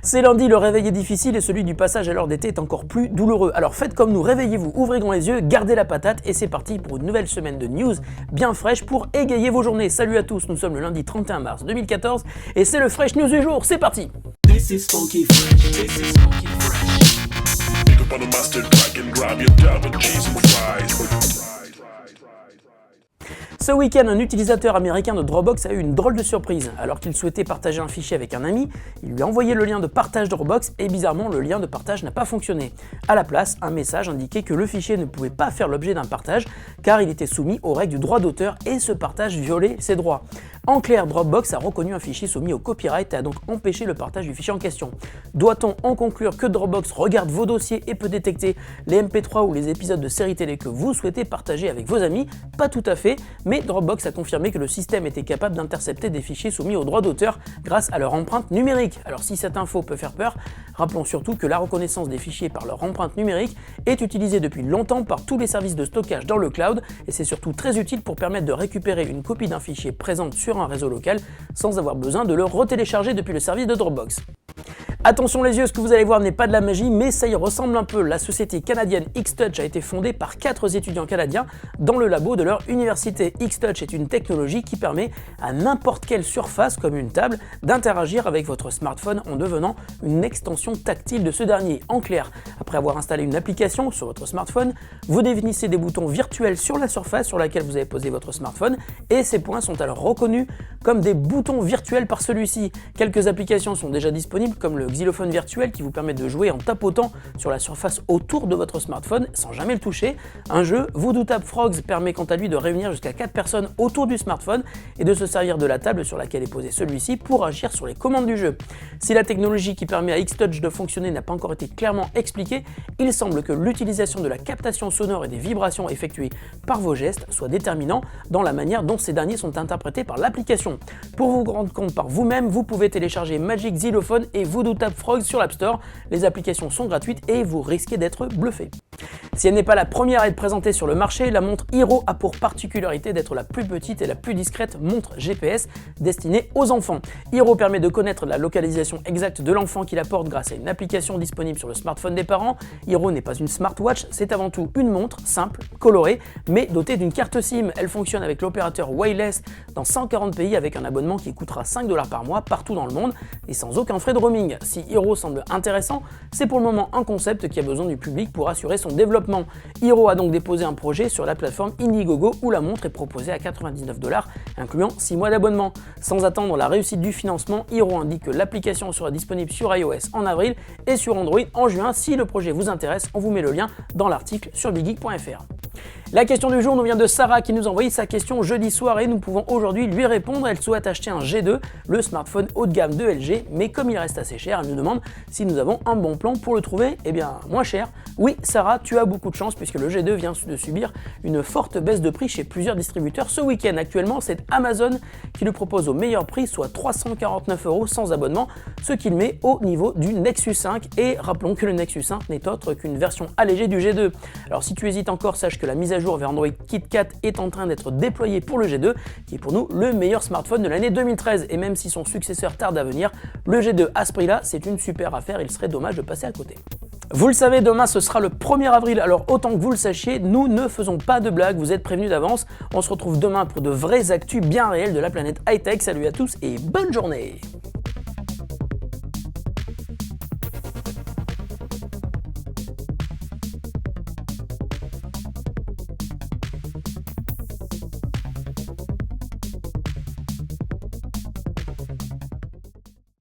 C'est lundi, le réveil est difficile et celui du passage à l'heure d'été est encore plus douloureux. Alors faites comme nous, réveillez-vous, ouvrez grand les yeux, gardez la patate et c'est parti pour une nouvelle semaine de news bien fraîche pour égayer vos journées. Salut à tous, nous sommes le lundi 31 mars 2014 et c'est le Fresh News du jour, c'est parti. This is funky fresh. This is funky fresh. Pick up on the mustard pack and grab your double cheese and fries. Ce week-end, un utilisateur américain de Dropbox a eu une drôle de surprise. Alors qu'il souhaitait partager un fichier avec un ami, il lui a envoyé le lien de partage Dropbox et bizarrement, le lien de partage n'a pas fonctionné. À la place, un message indiquait que le fichier ne pouvait pas faire l'objet d'un partage car il était soumis aux règles du droit d'auteur et ce partage violait ses droits. En clair, Dropbox a reconnu un fichier soumis au copyright et a donc empêché le partage du fichier en question. Doit-on en conclure que Dropbox regarde vos dossiers et peut détecter les MP3 ou les épisodes de séries télé que vous souhaitez partager avec vos amis? Pas tout à fait, mais Dropbox a confirmé que le système était capable d'intercepter des fichiers soumis au droit d'auteur grâce à leur empreinte numérique. Alors si cette info peut faire peur, rappelons surtout que la reconnaissance des fichiers par leur empreinte numérique est utilisée depuis longtemps par tous les services de stockage dans le cloud et c'est surtout très utile pour permettre de récupérer une copie d'un fichier présente sur un réseau local sans avoir besoin de le retélécharger depuis le service de Dropbox. Attention les yeux, ce que vous allez voir n'est pas de la magie, mais ça y ressemble un peu. La société canadienne Xtouch a été fondée par 4 étudiants canadiens dans le labo de leur université. Xtouch est une technologie qui permet à n'importe quelle surface, comme une table, d'interagir avec votre smartphone en devenant une extension tactile de ce dernier. En clair, après avoir installé une application sur votre smartphone, vous définissez des boutons virtuels sur la surface sur laquelle vous avez posé votre smartphone et ces points sont alors reconnus comme des boutons virtuels par celui-ci. Quelques applications sont déjà disponibles comme le xylophone virtuel qui vous permet de jouer en tapotant sur la surface autour de votre smartphone sans jamais le toucher. Un jeu, Voodoo Tap Frogs, permet quant à lui de réunir jusqu'à 4 personnes autour du smartphone et de se servir de la table sur laquelle est posé celui-ci pour agir sur les commandes du jeu. Si la technologie qui permet à Xtouch de fonctionner n'a pas encore été clairement expliquée, il semble que l'utilisation de la captation sonore et des vibrations effectuées par vos gestes soit déterminant dans la manière dont ces derniers sont interprétés par l'application. Pour vous rendre compte par vous-même, vous pouvez télécharger Magic Xylophone et Voodoo Tap Frogs sur l'App Store. Les applications sont gratuites et vous risquez d'être bluffé. Si elle n'est pas la première à être présentée sur le marché, la montre Hero a pour particularité d'être la plus petite et la plus discrète montre GPS destinée aux enfants. Hero permet de connaître la localisation exacte de l'enfant qui la porte grâce à une application disponible sur le smartphone des parents. Hero n'est pas une smartwatch, c'est avant tout une montre simple, colorée, mais dotée d'une carte SIM. Elle fonctionne avec l'opérateur Wireless dans 140 pays avec un abonnement qui coûtera $5 par mois partout dans le monde et sans aucun frais de roaming. Si Hero semble intéressant, c'est pour le moment un concept qui a besoin du public pour assurer son développement. Hero a donc déposé un projet sur la plateforme Indiegogo où la montre est proposée à $99, incluant 6 mois d'abonnement. Sans attendre la réussite du financement, Hero indique que l'application sera disponible sur iOS en avril et sur Android en juin. Si le projet vous intéresse, on vous met le lien dans l'article sur biggeek.fr. La question du jour nous vient de Sarah qui nous a envoyé sa question jeudi soir et nous pouvons aujourd'hui lui répondre. Elle souhaite acheter un G2, le smartphone haut de gamme de LG, mais comme il reste assez cher, elle nous demande si nous avons un bon plan pour le trouver, moins cher. Oui Sarah, tu as beaucoup de chance puisque le G2 vient de subir une forte baisse de prix chez plusieurs distributeurs ce week-end. Actuellement, c'est Amazon qui le propose au meilleur prix, soit 349 € sans abonnement, ce qui le met au niveau du Nexus 5. Et rappelons que le Nexus 5 n'est autre qu'une version allégée du G2. Alors si tu hésites encore, sache que la mise à jour vers Android KitKat est en train d'être déployée pour le G2, qui est pour nous le meilleur smartphone de l'année 2013. Et même si son successeur tarde à venir, le G2 à ce prix-là, c'est une super affaire, il serait dommage de passer à côté. Vous le savez, demain ce sera le 1er avril, alors autant que vous le sachiez, nous ne faisons pas de blagues, vous êtes prévenus d'avance. On se retrouve demain pour de vraies actus bien réelles de la planète high-tech. Salut à tous et bonne journée!